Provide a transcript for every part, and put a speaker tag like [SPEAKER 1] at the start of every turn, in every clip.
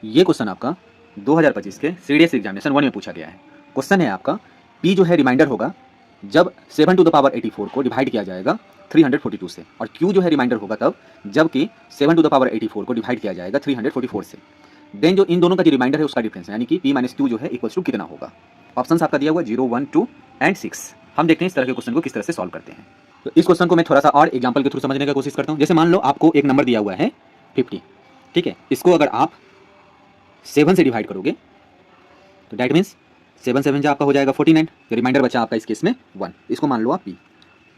[SPEAKER 1] ये क्वेश्चन आपका 2025 के सीडीएस एग्जामिनेशन 1 में पूछा गया है। क्वेश्चन है आपका p जो है रिमाइंडर होगा जब 7 टू द पावर 84 को डिवाइड किया जाएगा 342 से, और q जो है रिमाइंडर होगा तब जबकि 7 टू द पावर 84 को डिवाइड किया जाएगा 344 से। देन जो इन दोनों का जो रिमाइंडर है उसका डिफरेंस है, यानी कि p माइनस क्यू जो है इक्वल्स टू कितना होगा। ऑप्शन आपका दिया हुआ 0, 1, 2 एंड 6। हम देखते हैं इस तरह के क्वेश्चन को किस तरह से सॉल्व करते हैं। तो इस क्वेश्चन को मैं थोड़ा सा और एग्जाम्पल के थ्रू समझने का कोशिश करता हूँ। जैसे मान लो आपको एक नंबर दिया हुआ है 50, ठीक है। इसको अगर आप 7 से डिवाइड करोगे तो डैट मीन्स 7 7 जो आपका हो जाएगा 49, तो रिमाइंडर बचा आपका इस केस में 1। इसको मान लो आप p।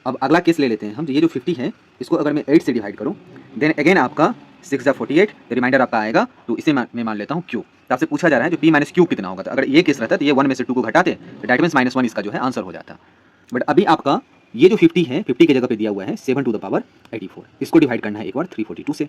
[SPEAKER 1] अब अगला केस ले लेते हैं हम। ये जो 50 है इसको अगर मैं 8 से डिवाइड करूं देन अगेन आपका 6 जा 48, रिमाइंडर आपका आएगा, तो इसे मैं मान लेता हूं q। तो आपसे पूछा जा रहा है जो p माइनस क्यू कितना होगा। तो अगर ये केस रहता तो ये 1 में से 2 को घटाते तो डैट मीन्स -1 इसका जो है आंसर हो जाता। बट अभी आपका ये जो 50 है 50 की जगह पे दिया हुआ है 7 टू द पावर 84, इसको डिवाइड करना है एक बार 342 से।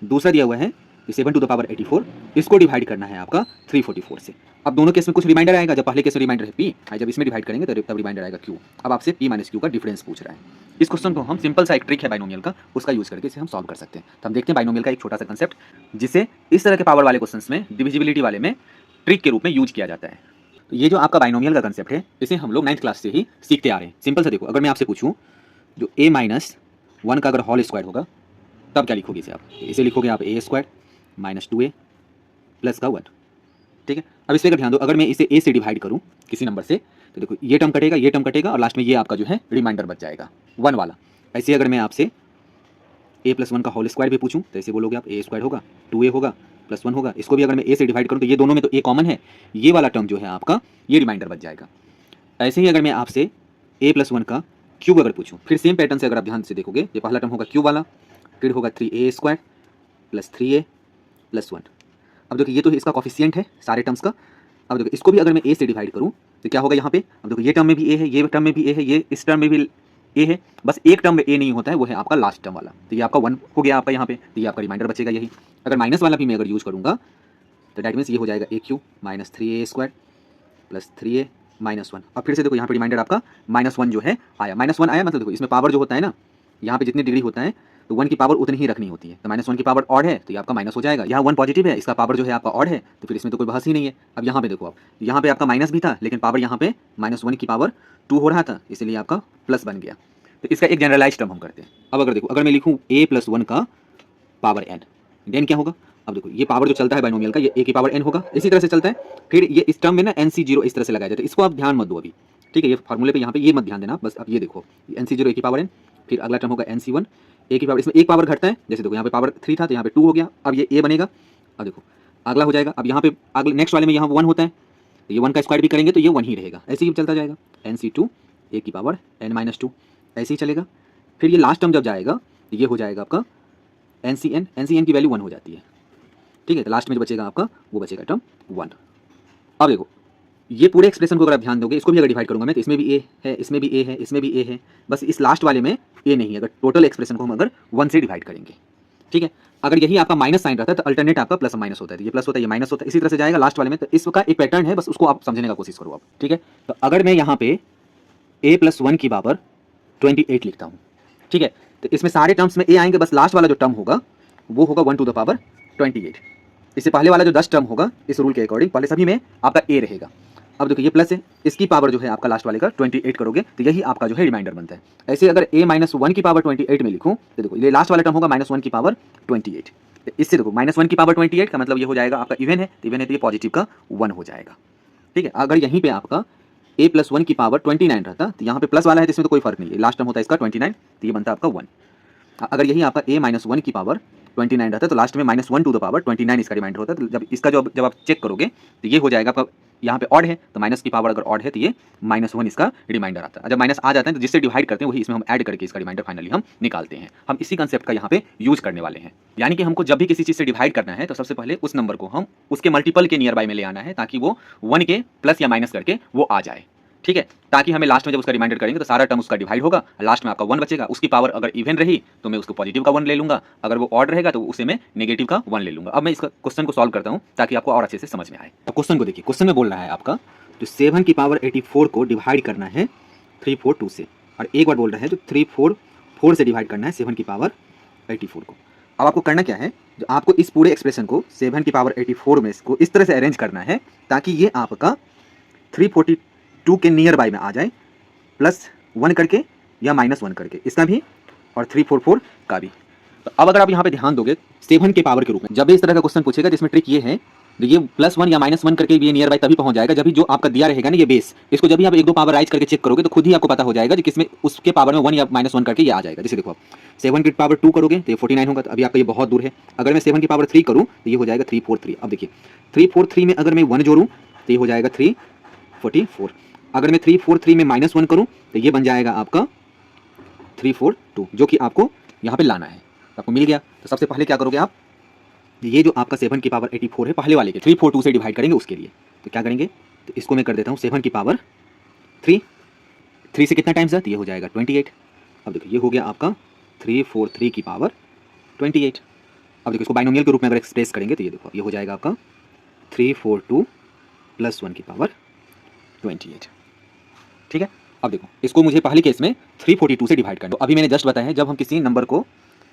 [SPEAKER 1] दूसरा दिया हुआ है 7 टू द पावर 84, इसको डिवाइड करना है आपका 344 से। अब दोनों केस में कुछ रिमाइंडर आएगा। जब पहले केस में रिमाइंडर है p, जब इसमें डिवाइड करेंगे तो तब रिमाइंडर आएगा q। अब आपसे p माइनस क्यू का डिफरेंस पूछ रहा है। इस क्वेश्चन को हम सिंपल सा एक ट्रिक है बाइनोमियल का, उसका यूज करके इसे हम सॉल्व कर सकते हैं। तो हम देखते हैं बाइनोमियल का एक छोटा सा कंसेप्ट जिसे इस तरह के पावर वाले क्वेश्चन में डिविजिबिलिटी वाले में ट्रिक के रूप में यूज किया जाता है। तो ये जो आपका बाइनोमियल का कंसेप्ट है इसे हम लोग 9th क्लास से ही सीखते आ रहे हैं। सिंपल सा देखो, अगर मैं आपसे पूछूं जो a माइनस 1 का अगर होल स्क्वायर होगा तब क्या लिखोगे इसे आप? इसे लिखोगे आप a square minus 2a plus का 1, ठीक है। अब इस पर ध्यान दो, अगर मैं इसे a से डिवाइड करूं किसी नंबर से तो देखो ये टर्म कटेगा, ये टर्म कटेगा और लास्ट में ये आपका जो है रिमाइंडर बच जाएगा 1 वाला। ऐसे अगर मैं आपसे a प्लस 1 का होल स्क्वायर भी पूछूं तो ऐसे बोलोगे आप a स्क्वायर होगा 2a होगा प्लस 1 होगा। इसको भी अगर मैं a से डिवाइड करूं तो ये दोनों में तो a कॉमन है, ये वाला टर्म जो है आपका ये रिमाइंडर बच जाएगा। ऐसे ही अगर मैं आपसे a प्लस 1 का क्यूब अगर पूछूं, फिर सेम पैटर्न से अगर आप ध्यान से देखोगे, ये पहला टर्म होगा क्यूब वाला, फिर होगा 3a square plus 3a plus 1। अब देखो ये तो इसका कॉफिशिएंट है सारे टर्म्स का। अब देखो इसको भी अगर मैं a से डिवाइड करूं तो क्या होगा यहाँ पे? अब देखो ये टर्म में भी a है, ये टर्म में भी a है, ये इस टर्म में भी a है, बस एक टर्म में a नहीं होता है, वो है आपका लास्ट टर्म वाला। तो ये आपका 1 हो गया आपका यहाँ पे, तो ये आपका रिमाइंडर बचेगा यही। अगर माइनस वाला भी मैं अगर यूज करूँगा तो डैट मीन्स ये हो जाएगा a cube minus 3a square plus 3a minus 1। अब फिर से देखो यहाँ पे रिमाइंडर आपका -1 जो है आया। -1 आया मतलब देखो इसमें पावर जो होता है ना, यहाँ पे जितनी डिग्री होता है तो 1 की पावर उतनी ही रखनी होती है। तो -1 की पावर ऑड है तो ये आपका माइनस हो जाएगा। यहाँ 1 पॉजिटिव है, इसका पावर जो है आपका ऑड है, तो फिर इसमें तो कोई बहस ही नहीं है। अब यहाँ पे देखो, आप यहाँ पे आपका माइनस भी था लेकिन पावर यहाँ पे -1 की पावर 2 हो रहा था, इसलिए आपका प्लस बन गया। तो इसका एक जनरलाइज टर्म हम करते हैं। अब अगर देखो, अगर मैं लिखूँ a प्लस 1 का पावर n, देन क्या होगा? अब देखो ये पावर जो चलता है बाइनोमियल का, ये a की पावर n होगा, इसी तरह से चलता है। फिर ये इस टर्म में ना NC0 इस तरह से लगाया जाता है, इसको आप ध्यान मत दो अभी, ठीक है। ये फार्मूले पे यहाँ पे ये मत ध्यान देना, बस अब ये देखो NC0 a की पावर n, फिर अगला टर्म होगा NC1 a की पावर, इसमें एक पावर घटता है, जैसे देखो यहाँ पे पावर 3 था तो यहाँ पे 2 हो गया, अब ये a बनेगा। अब देखो अगला हो जाएगा, अब यहाँ पे अगले नेक्स्ट वाले में यहाँ 1 होता है, तो ये 1 का स्क्वायर भी करेंगे तो ये 1 ही रहेगा, ऐसे ही चलता जाएगा। NC2 a की पावर n-2 ऐसे ही चलेगा। फिर ये लास्ट टर्म जब जाएगा तो ये हो जाएगा आपका NCn की वैल्यू 1 हो जाती है, ठीक है। तो लास्ट में जो बचेगा आपका वो बचेगा टर्म 1। अब देखो ये पूरे एक्सप्रेशन को अगर आप ध्यान दोगे, इसको भी अगर डिवाइड करूंगा मैं तो इसमें भी a है, इसमें भी a है, इसमें भी a है, बस इस लास्ट वाले में a नहीं है। अगर टोटल एक्सप्रेशन को हम अगर 1 से डिवाइड करेंगे, ठीक है। अगर यही आपका माइनस साइन रहता है तो अल्टरनेट आपका प्लस माइनस होता है, ये प्लस होता है, ये माइनस होता है, इसी तरह से जाएगा लास्ट वाले में। तो इसका एक पैटर्न है, बस उसको आप समझने का कोशिश करो आप, ठीक है। तो अगर मैं यहाँ पे a प्लस 1 की पावर 28 लिखता हूँ, ठीक है, तो इसमें सारे टर्म्स में a आएंगे, बस लास्ट वाला जो टर्म होगा वो होगा 1 टू द पावर 28। इससे पहले वाला जो 10 टर्म होगा इस रूल के अकॉर्डिंग पहले सभी में आपका a रहेगा। अब देखो ये प्लस है, इसकी पावर जो है आपका लास्ट वाले का 28 करोगे तो यही आपका जो है रिमाइंडर बनता है। ऐसे अगर a माइनस 1 की पावर 28 में लिखूं तो देखो ये लास्ट वाला टर्म होगा -1 की पावर 28। इससे देखो -1 की पावर 28 का मतलब ये हो जाएगा आपका इवन है, तो इवन है तो ये पॉजिटिव का 1 हो जाएगा, ठीक है। अगर यहीं पे आपका a प्लस 1 की पावर 29 रहता तो यहाँ पे प्लस वाला है तो इसमें तो कोई फर्क नहीं है, लास्ट टर्म होता है इसका 29, तो ये बनता है आपका 1। अगर यही आपका a माइनस 1 की पावर 29 रहता है तो लास्ट में -1 टू द पावर 29 इसका रिमाइंडर होता है। तो जब इसका जब आप चेक करोगे तो ये हो जाएगा आपका, यहाँ पे ऑड है तो माइनस की पावर अगर ऑड है तो ये -1 इसका रिमाइंडर आता है। जब माइनस आ जाता है तो जिससे डिवाइड करते हैं वही इसमें हम ऐड करके इसका रिमाइंडर फाइनली हम निकालते हैं। हम इसी कंसेप्ट का यहाँ पे यूज करने वाले हैं, यानी कि हमको जब भी किसी चीज़ से डिवाइड करना है तो सबसे पहले उस नंबर को हम उसके मल्टीपल के नियर बाय में ले आना है ताकि वो 1 के प्लस या माइनस करके वो आ जाए, ठीक है। ताकि हमें लास्ट में जब उसका रिमाइंडर करेंगे तो सारा टर्म उसका डिवाइड होगा, लास्ट में आपका 1 बचेगा। उसकी पावर अगर इवन रही तो मैं उसको पॉजिटिव का 1 ले लूंगा, अगर वो ऑड रहेगा तो उसे मैं नेगेटिव का 1 ले लूंगा। अब मैं इसका क्वेश्चन को सॉल्व करता हूं ताकि आपको और अच्छे से समझ में आए। तो क्वेश्चन को देखिए, क्वेश्चन में बोल रहा है आपका जो 7 की पावर 84 को डिवाइड करना है 342 से, और एक बार बोल रहा है जो 344 से डिवाइड करना है 7 की पावर 84 को। अब आपको करना क्या है, जो आपको इस पूरे एक्सप्रेशन को 7 की पावर 84 में इसको इस तरह से अरेंज करना है ताकि ये आपका 342 के नियर बाय में आ जाए, +1 करके या -1 करके इसका भी और 344 का भी। तो अब अगर आप यहाँ पे ध्यान दोगे 7 के पावर के रूप में जब भी इस तरह का क्वेश्चन पूछेगा जिसमें ट्रिक ये है, ये +1 या -1 करके भी ये नियर बाय तभी पहुंच जाएगा जब भी जो आपका दिया रहेगा ना ये बेस, इसको जब भी आप एक दो पावर राइज करके चेक करोगे तो खुद ही आपको पता हो जाएगा कि किसमें उसके पावर में 1 या -1 करके ये आ जाएगा। जैसे देखो आप 7 की पावर 2 करोगे तो ये 49 होगा, तो अभी आपका ये बहुत दूर है। अगर मैं 7 की पावर 3 करूँ तो ये हो जाएगा 343। अब देखिए 343 में अगर मैं 1 जोड़ूँ तो ये हो जाएगा 344। अगर मैं 343 में -1 करूँ तो ये बन जाएगा आपका 342, जो कि आपको यहाँ पे लाना है। तो आपको मिल गया। तो सबसे पहले क्या करोगे आप, ये जो आपका 7 की पावर 84 है पहले वाले के 342 से डिवाइड करेंगे उसके लिए। तो क्या करेंगे, तो इसको मैं कर देता हूँ 7 की पावर 3 से कितना टाइम्स है, तो ये हो जाएगा 28। अब देखो ये हो गया आपका 343 की पावर 28। अब देखो इसको बाइनोमियल के रूप में अगर एक्सप्रेस करेंगे तो ये देखो ये हो जाएगा आपका 342 + 1 की पावर 28। ठीक है। अब देखो इसको मुझे पहले केस में 342 से डिवाइड करना। तो अभी मैंने जस्ट बताया है जब हम किसी नंबर को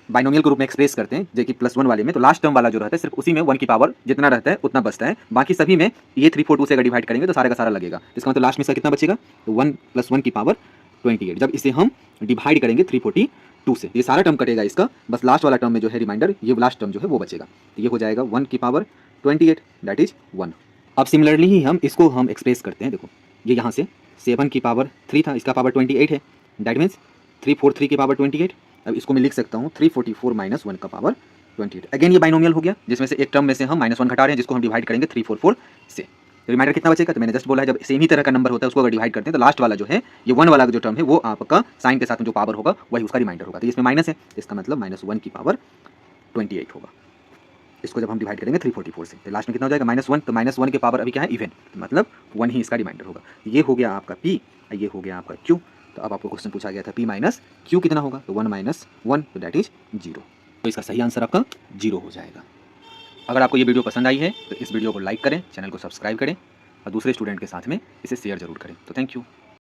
[SPEAKER 1] बाइनोमियल के रूप में एक्सप्रेस करते हैं, जो कि +1 वाले में, तो लास्ट टर्म वाला जो रहता है सिर्फ उसी में 1 की पावर जितना रहता है उतना बचता है, बाकी सभी में ये 342 से अगर डिवाइड करेंगे तो सारा का सारा लगेगा। इसका मतलब लास्ट में इसका कितना बचेगा, तो 1 + 1 की पावर 28। जब इसे हम डिवाइड करेंगे 342 से, ये सारा टर्म कटेगा इसका, बस लास्ट वाला टर्म में जो है रिमाइंडर, ये लास्ट टर्म जो है वो बचेगा। तो ये हो जाएगा 1 की पावर 28, दैट इज 1। अब सिमिलरली ही हम इसको हम एक्सप्रेस करते हैं। देखो ये यहाँ से 7 की पावर 3 था, इसका पावर 28 है, दैट मीन्स 343 की पावर 28। अब इसको मैं लिख सकता हूँ 344 - 1 का पावर 28। अगेन ये बाइनोमियल हो गया, जिसमें से एक टर्म में से हम -1 घटा रहे हैं, जिसको हम डिवाइड करेंगे 344 से। तो रिमाइंडर कितना बचेगा, तो मैंने जस्ट बोला है जब सेम ही तरह का नंबर होता है उसको अगर डिवाइड करते हैं तो लास्ट वाला जो है ये 1 वाला जो टर्म है वो आपका साइन के साथ में जो पावर होगा वही उसका रिमाइंडर होगा। तो इसमें माइनस है, इसका मतलब -1 की पावर 28 होगा। इसको जब हम डिवाइड करेंगे 344 से तो लास्ट में कितना हो जाएगा, -1। तो -1 के पावर अभी क्या है, इवन, तो मतलब 1 ही इसका रिमाइंडर होगा। ये हो गया आपका P, ये हो गया आपका Q। तो अब आपको क्वेश्चन पूछा गया था P - Q कितना होगा, तो 1 - 1, तो दैट इज 0। तो इसका सही आंसर आपका 0 हो जाएगा। अगर आपको ये वीडियो पसंद आई है तो इस वीडियो को लाइक करें, चैनल को सब्सक्राइब करें और दूसरे स्टूडेंट के साथ में इसे शेयर जरूर करें। तो थैंक यू।